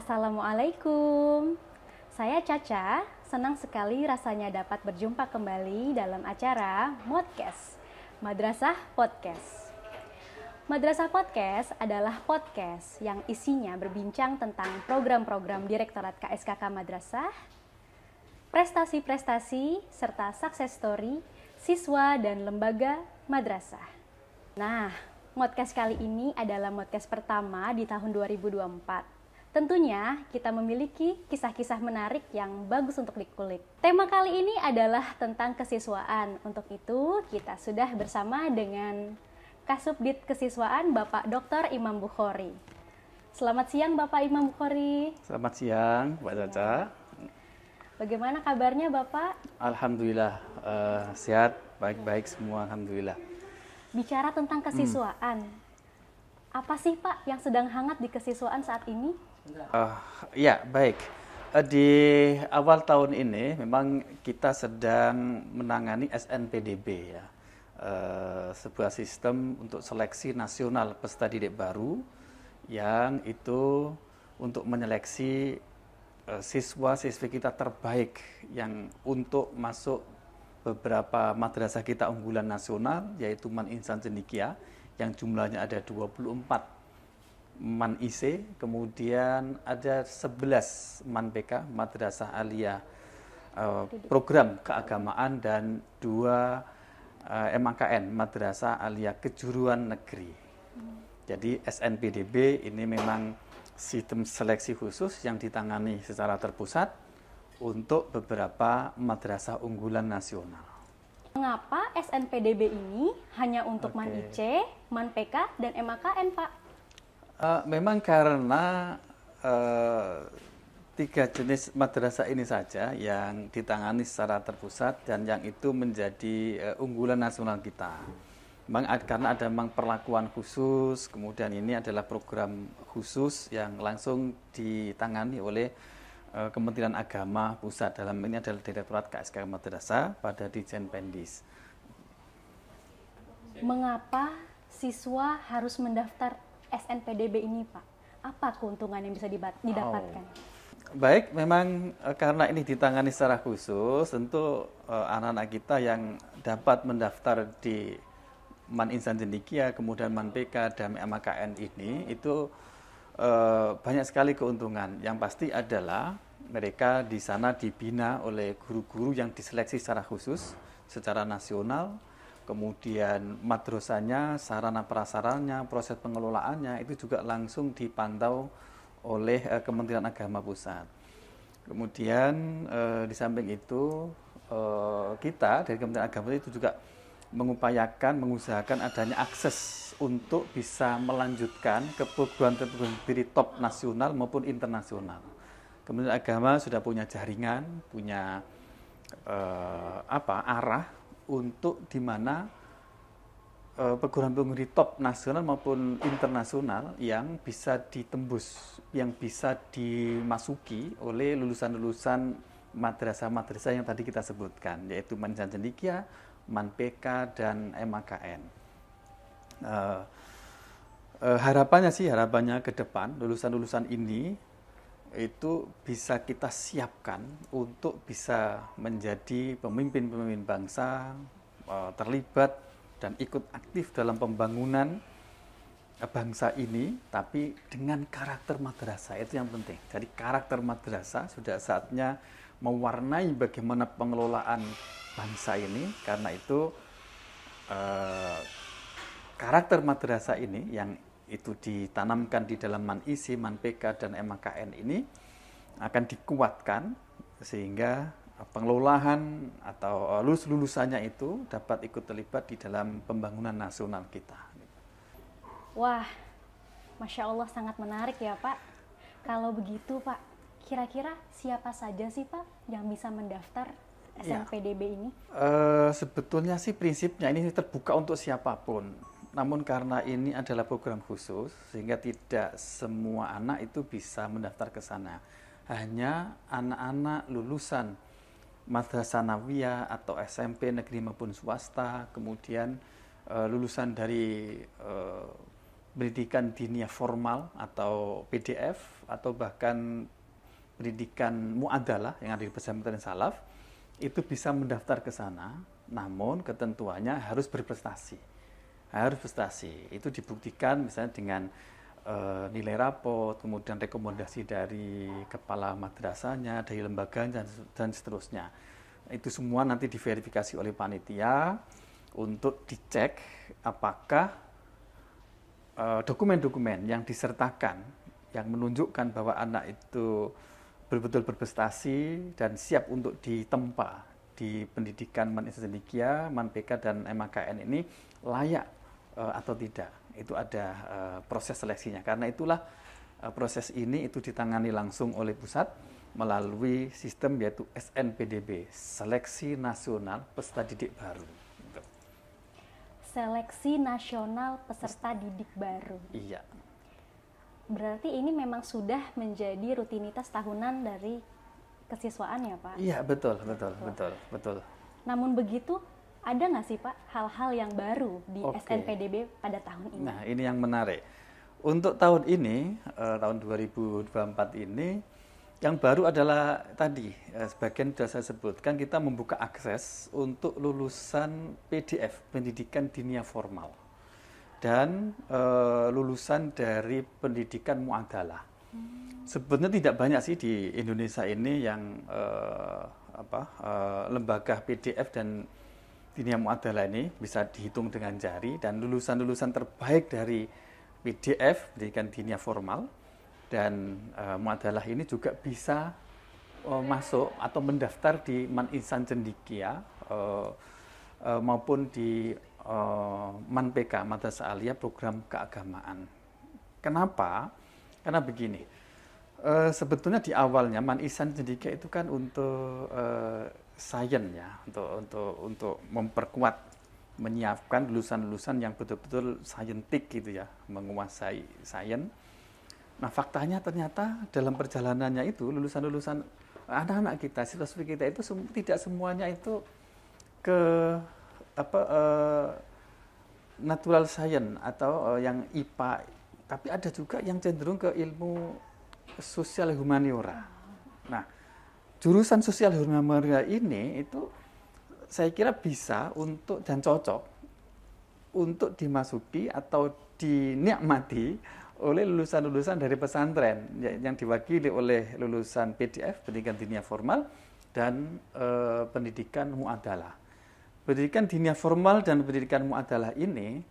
Assalamualaikum. Saya Caca, senang sekali rasanya dapat berjumpa kembali dalam acara Modcast, Madrasah Podcast. Madrasah Podcast adalah podcast yang isinya berbincang tentang program-program Direktorat KSKK Madrasah, prestasi-prestasi, serta success story siswa dan lembaga madrasah. Nah, Modcast kali ini adalah Modcast pertama di tahun 2024. Tentunya kita memiliki kisah-kisah menarik yang bagus untuk dikulik. Tema kali ini adalah tentang kesiswaan. Untuk itu kita sudah bersama dengan Kasubdit Kesiswaan Bapak Dr. Imam Bukhori. Selamat siang Bapak Imam Bukhori. Selamat siang Mbak Caca. Bagaimana kabarnya Bapak? Alhamdulillah sehat, baik-baik semua Alhamdulillah. Bicara tentang kesiswaan, apa sih Pak yang sedang hangat di kesiswaan saat ini? Ya, baik. Di awal tahun ini memang kita sedang menangani SNPDB ya. Sebuah sistem untuk seleksi nasional peserta didik baru yang itu untuk menyeleksi siswa-siswi kita terbaik yang untuk masuk beberapa madrasah kita unggulan nasional yaitu Man Ihsan Cendekia yang jumlahnya ada 24 Man IC, kemudian ada 11 Man PK, Madrasah Aliyah program keagamaan, dan 2 MAKN, Madrasah Aliyah Kejuruan Negeri. Jadi SNPDB ini memang sistem seleksi khusus yang ditangani secara terpusat untuk beberapa madrasah unggulan nasional. Mengapa SNPDB ini hanya untuk Man IC, Man PK, dan MAKN Pak? Memang karena 3 jenis madrasah ini saja yang ditangani secara terpusat dan yang itu menjadi unggulan nasional kita. Memang karena ada memang perlakuan khusus, kemudian ini adalah program khusus yang langsung ditangani oleh Kementerian Agama Pusat. Dalam ini adalah Direktorat KSKK Madrasah pada Ditjen Pendis. Mengapa siswa harus mendaftar SNPDB ini Pak? Apa keuntungan yang bisa didapatkan? Baik, memang karena ini ditangani secara khusus, tentu anak-anak kita yang dapat mendaftar di Man Ihsan Cendekia, kemudian Man PK dan MAKN ini itu banyak sekali keuntungan. Yang pasti adalah mereka di sana dibina oleh guru-guru yang diseleksi secara khusus, secara nasional. Kemudian madrasahnya, sarana prasarannya, proses pengelolaannya itu juga langsung dipantau oleh Kementerian Agama Pusat. Kemudian di samping itu kita dari Kementerian Agama itu juga mengusahakan adanya akses untuk bisa melanjutkan ke perguruan-perguruan tinggi top nasional maupun internasional. Kementerian Agama sudah punya jaringan, punya arah untuk di mana perguruan-perguruan tinggi top nasional maupun internasional yang bisa ditembus, yang bisa dimasuki oleh lulusan-lulusan madrasah-madrasah yang tadi kita sebutkan, yaitu Man Ihsan Cendekia, Man PK, dan MAKN. Harapannya ke depan lulusan-lulusan ini itu bisa kita siapkan untuk bisa menjadi pemimpin-pemimpin bangsa, terlibat dan ikut aktif dalam pembangunan bangsa ini, tapi dengan karakter madrasah, itu yang penting. Jadi karakter madrasah sudah saatnya mewarnai bagaimana pengelolaan bangsa ini. Karena itu karakter madrasah ini yang itu ditanamkan di dalam Man IC, Man PK, dan MAKN ini akan dikuatkan sehingga pengelolaan atau lulusannya itu dapat ikut terlibat di dalam pembangunan nasional kita. Wah, Masya Allah sangat menarik ya Pak. Kalau begitu Pak, kira-kira siapa saja sih Pak yang bisa mendaftar SNPDB ini? Sebetulnya sih prinsipnya ini terbuka untuk siapapun. Namun karena ini adalah program khusus, sehingga tidak semua anak itu bisa mendaftar ke sana. Hanya anak-anak lulusan Madrasah Sanawiyah atau SMP negeri maupun swasta, kemudian lulusan dari pendidikan diniyah formal atau PDF atau bahkan pendidikan muadalah yang ada di pesantren salaf itu bisa mendaftar ke sana, namun ketentuannya harus berprestasi. Harus prestasi. Itu dibuktikan misalnya dengan nilai rapot, kemudian rekomendasi dari kepala madrasahnya, dari lembaganya dan seterusnya. Itu semua nanti diverifikasi oleh panitia untuk dicek apakah dokumen-dokumen yang disertakan yang menunjukkan bahwa anak itu betul-betul berprestasi dan siap untuk ditempa di pendidikan Man Ihsan Cendekia, Man PK dan MAKN ini layak atau tidak. Itu ada proses seleksinya. Karena itulah proses ini itu ditangani langsung oleh pusat melalui sistem yaitu SNPDB, Seleksi Nasional Peserta Didik Baru. Seleksi Nasional Peserta Didik Baru. Iya. Berarti ini memang sudah menjadi rutinitas tahunan dari kesiswaan ya Pak? Iya, betul. Namun begitu, ada nggak sih Pak hal-hal yang baru di SNPDB pada tahun ini? Nah, ini yang menarik. Untuk tahun ini, tahun 2024 ini, yang baru adalah tadi, sebagian sudah saya sebutkan, kita membuka akses untuk lulusan PDF, pendidikan diniyah formal. Dan lulusan dari pendidikan muadalah. Sebenarnya tidak banyak sih di Indonesia ini yang lembaga PDF dan diniyah muadalah ini bisa dihitung dengan jari, dan lulusan-lulusan terbaik dari PDF pendidikan diniyah formal dan muadalah ini juga bisa masuk atau mendaftar di Man Ihsan Cendekia maupun di Man PK, Madrasah Aliyah program keagamaan. Kenapa? Karena begini, sebetulnya di awalnya Man Ihsan Cendekia itu kan untuk sains ya, untuk memperkuat, menyiapkan lulusan-lulusan yang betul-betul saintik gitu ya, menguasai sains. Nah, faktanya ternyata dalam perjalanannya itu lulusan-lulusan anak-anak kita, siswa-siswi kita itu tidak semuanya itu ke natural science atau yang IPA, tapi ada juga yang cenderung ke ilmu sosial humaniora. Nah, jurusan sosial humaniora ini itu saya kira bisa untuk dan cocok untuk dimasuki atau dinikmati oleh lulusan-lulusan dari pesantren yang diwakili oleh lulusan PDF, pendidikan diniyah formal, dan pendidikan muadalah. Pendidikan diniyah formal dan pendidikan muadalah ini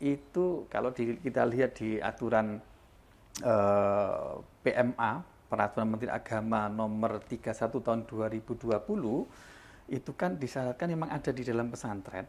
itu kalau kita lihat di aturan PMA, Peraturan Menteri Agama nomor 31 tahun 2020, itu kan disyaratkan memang ada di dalam pesantren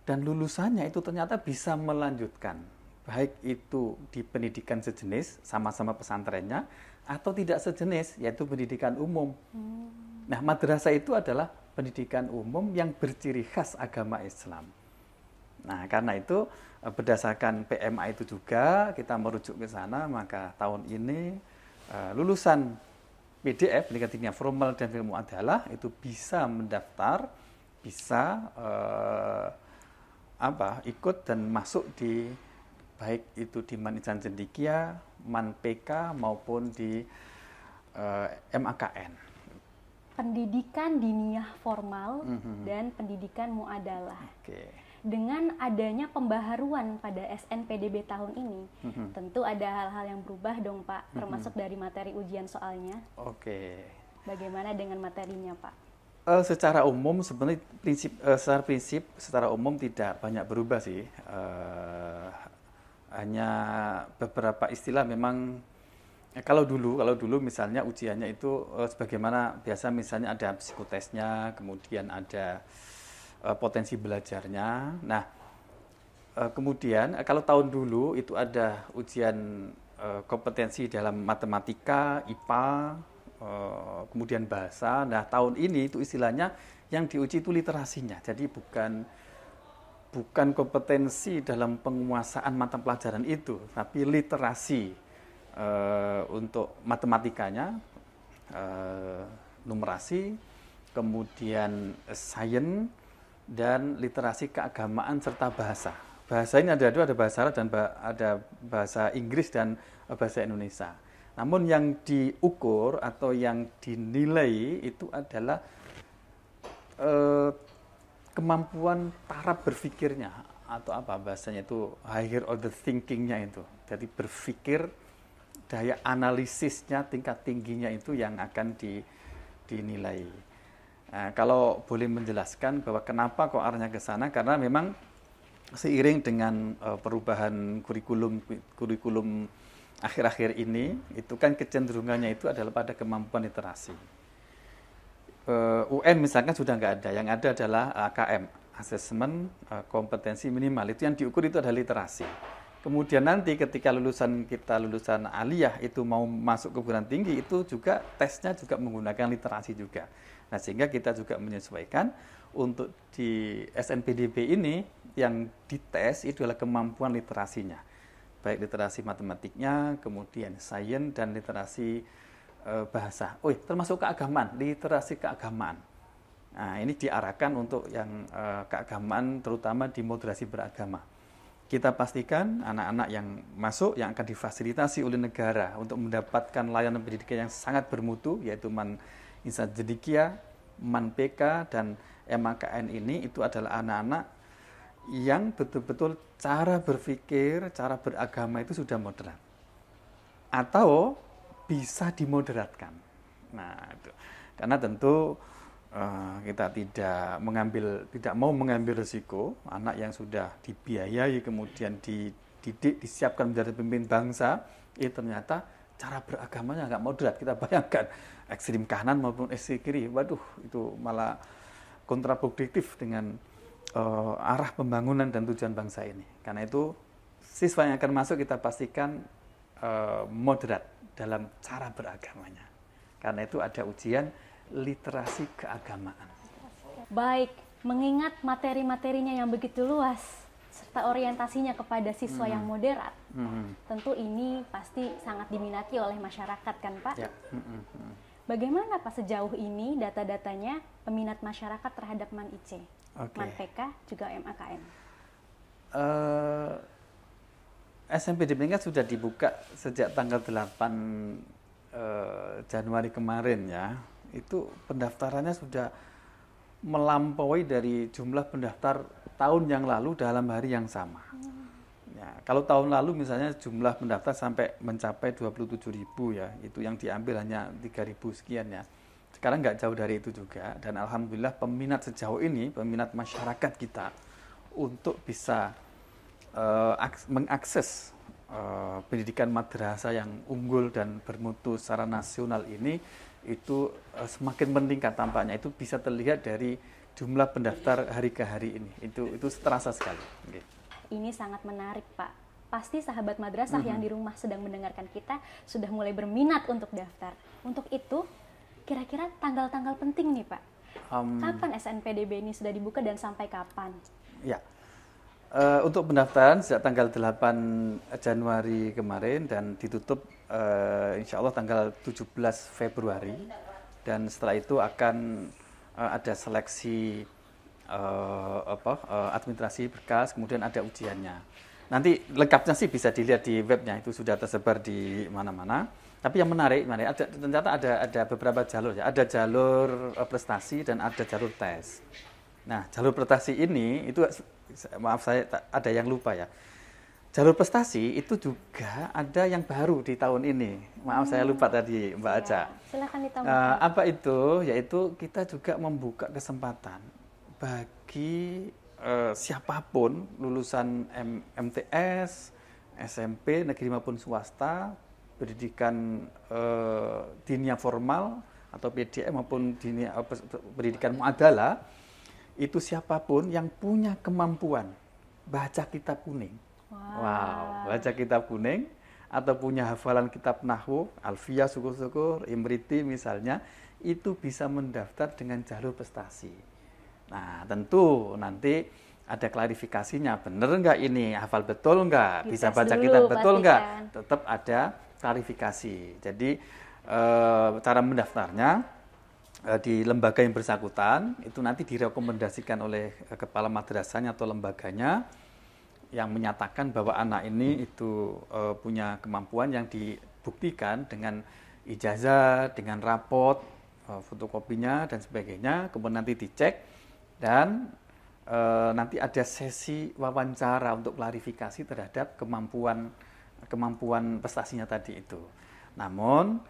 dan lulusannya itu ternyata bisa melanjutkan baik itu di pendidikan sejenis sama-sama pesantrennya atau tidak sejenis yaitu pendidikan umum. Nah, madrasah itu adalah pendidikan umum yang berciri khas agama Islam. Nah, karena itu berdasarkan PMA itu juga kita merujuk ke sana, maka tahun ini lulusan PDF, pendidikan diniyah formal dan ilmu adalah itu bisa mendaftar, bisa ikut dan masuk di baik itu di Man Ihsan Cendekia, Man PK maupun di MAKN. Pendidikan diniyah formal dan pendidikan muadalah. Dengan adanya pembaharuan pada SNPDB tahun ini, tentu ada hal-hal yang berubah dong Pak, termasuk dari materi ujian soalnya. Bagaimana dengan materinya Pak? Secara umum sebenarnya secara umum tidak banyak berubah sih. Hanya beberapa istilah memang. Kalau dulu misalnya ujiannya itu sebagaimana biasa, misalnya ada psikotesnya, kemudian ada potensi belajarnya. Nah, kemudian kalau tahun dulu itu ada ujian kompetensi dalam matematika, IPA, kemudian bahasa. Nah, tahun ini itu istilahnya yang diuji itu literasinya. Jadi bukan kompetensi dalam penguasaan mata pelajaran itu, tapi literasi. Untuk matematikanya, numerasi, kemudian sains, dan literasi keagamaan serta bahasa. bahasa ini ada dua, ada bahasa Arab dan ada bahasa Inggris dan bahasa Indonesia. Namun yang diukur atau yang dinilai itu adalah kemampuan taraf berpikirnya atau apa bahasanya itu higher order thinking-nya itu. Jadi berpikir, daya analisisnya tingkat tingginya itu yang akan dinilai. Nah, kalau boleh menjelaskan bahwa kenapa kok arahnya ke sana, karena memang seiring dengan perubahan kurikulum akhir-akhir ini, itu kan kecenderungannya itu adalah pada kemampuan literasi. UN misalkan sudah nggak ada, yang ada adalah AKM, Assessment Kompetensi Minimal, itu yang diukur itu adalah literasi. Kemudian nanti ketika lulusan aliyah itu mau masuk ke perguruan tinggi, itu juga tesnya juga menggunakan literasi juga. Nah, sehingga kita juga menyesuaikan untuk di SNPDB ini yang dites itu adalah kemampuan literasinya. Baik literasi matematiknya, kemudian sains dan literasi bahasa. Termasuk keagamaan, literasi keagamaan. Nah, ini diarahkan untuk yang keagamaan terutama di moderasi beragama. Kita pastikan anak-anak yang masuk yang akan difasilitasi oleh negara untuk mendapatkan layanan pendidikan yang sangat bermutu, yaitu Man Insan Cendekia, Man PK, dan MAKN ini itu adalah anak-anak yang betul-betul cara berpikir, cara beragama itu sudah moderat. Atau bisa dimoderatkan. Nah, itu. Karena tentu kita tidak mau mengambil risiko anak yang sudah dibiayai kemudian dididik, disiapkan menjadi pemimpin bangsa, ternyata cara beragamanya nggak moderat. Kita bayangkan ekstrem kanan maupun ekstrem kiri, waduh itu malah kontraproduktif dengan arah pembangunan dan tujuan bangsa ini. Karena itu siswa yang akan masuk kita pastikan moderat dalam cara beragamanya. Karena itu ada ujian literasi keagamaan. Baik, mengingat materi-materinya yang begitu luas serta orientasinya kepada siswa yang moderat, tentu ini pasti sangat diminati oleh masyarakat kan Pak? Ya. Bagaimana Pak sejauh ini data-datanya peminat masyarakat terhadap MAN IC, MAN PK, juga MAKN? SNPDB kan sudah dibuka sejak tanggal 8 Januari kemarin ya. Itu pendaftarannya sudah melampaui dari jumlah pendaftar tahun yang lalu dalam hari yang sama. Ya, kalau tahun lalu misalnya jumlah pendaftar sampai mencapai 27.000 ya, itu yang diambil hanya 3.000 sekian ya. Sekarang nggak jauh dari itu juga, dan alhamdulillah peminat sejauh ini, peminat masyarakat kita untuk bisa mengakses pendidikan madrasah yang unggul dan bermutu secara nasional ini itu semakin meningkat tampaknya. Itu bisa terlihat dari jumlah pendaftar hari ke hari ini. Itu terasa sekali. Okay. Ini sangat menarik Pak. Pasti sahabat madrasah yang di rumah sedang mendengarkan kita sudah mulai berminat untuk daftar. Untuk itu, kira-kira tanggal-tanggal penting nih Pak. Kapan SNPDB ini sudah dibuka dan sampai kapan? Ya. Untuk pendaftaran sejak tanggal 8 Januari kemarin dan ditutup insya Allah tanggal 17 Februari, dan setelah itu akan ada seleksi administrasi berkas, kemudian ada ujiannya. Nanti lengkapnya sih bisa dilihat di webnya, itu sudah tersebar di mana-mana. Tapi yang menarik ternyata ada beberapa jalur ya, ada jalur prestasi dan ada jalur tes. Nah, jalur prestasi ini itu maaf saya ada yang lupa ya. Jalur prestasi itu juga ada yang baru di tahun ini. Maaf saya lupa tadi Mbak Aca. Silakan ditambahkan. Apa itu? Yaitu kita juga membuka kesempatan bagi siapapun lulusan MTS, SMP, negeri maupun swasta, pendidikan dinia formal atau PDM maupun pendidikan muadalah, itu siapapun yang punya kemampuan baca kitab kuning. Wow, baca kitab kuning atau punya hafalan kitab nahwu, alfiyah, syukur-syukur, imriti misalnya, itu bisa mendaftar dengan jalur prestasi. Nah, tentu nanti ada klarifikasinya, benar nggak ini, hafal betul nggak, bisa baca kitab betul nggak, tetap ada klarifikasi. Jadi cara mendaftarnya di lembaga yang bersangkutan itu nanti direkomendasikan oleh kepala madrasahnya atau lembaganya yang menyatakan bahwa anak ini itu punya kemampuan yang dibuktikan dengan ijazah, dengan rapot, fotokopinya dan sebagainya, kemudian nanti dicek dan nanti ada sesi wawancara untuk klarifikasi terhadap kemampuan prestasinya tadi itu. Namun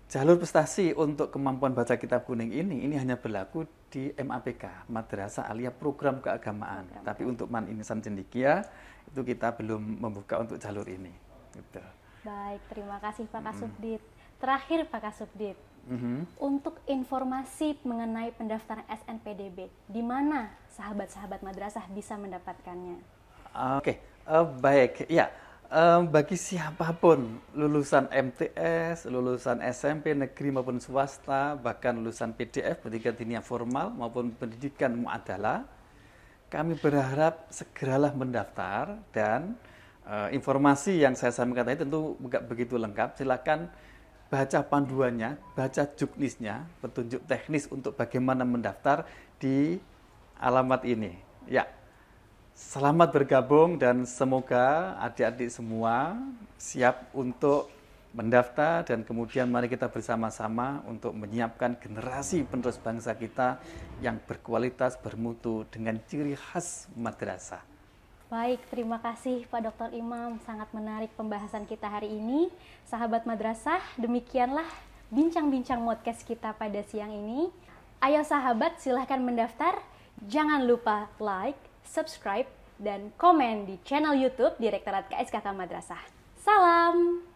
jalur prestasi untuk kemampuan baca kitab kuning ini hanya berlaku di MAPK, Madrasah Aliyah Program Keagamaan. Tapi untuk Man Insan Cendekia itu kita belum membuka untuk jalur ini. Gitu. Baik, terima kasih Pak Kasubdit. Terakhir Pak Kasubdit, untuk informasi mengenai pendaftaran SNPDB, di mana sahabat-sahabat madrasah bisa mendapatkannya? Oke, baik. Ya, bagi siapapun lulusan MTS, lulusan SMP negeri maupun swasta, bahkan lulusan PDF pendidikan diniyah formal maupun pendidikan mu'adalah, kami berharap segeralah mendaftar dan informasi yang saya sampaikan tadi tentu bukan begitu lengkap. Silakan baca panduannya, baca juknisnya, petunjuk teknis untuk bagaimana mendaftar di alamat ini. Ya, selamat bergabung dan semoga adik-adik semua siap untuk mendaftar dan kemudian mari kita bersama-sama untuk menyiapkan generasi penerus bangsa kita yang berkualitas, bermutu dengan ciri khas madrasah. Baik, terima kasih Pak Dr. Imam. Sangat menarik pembahasan kita hari ini. Sahabat madrasah, demikianlah bincang-bincang podcast kita pada siang ini. Ayo sahabat, silahkan mendaftar. Jangan lupa like, subscribe, dan komen di channel YouTube Direktorat KSKK Madrasah. Salam!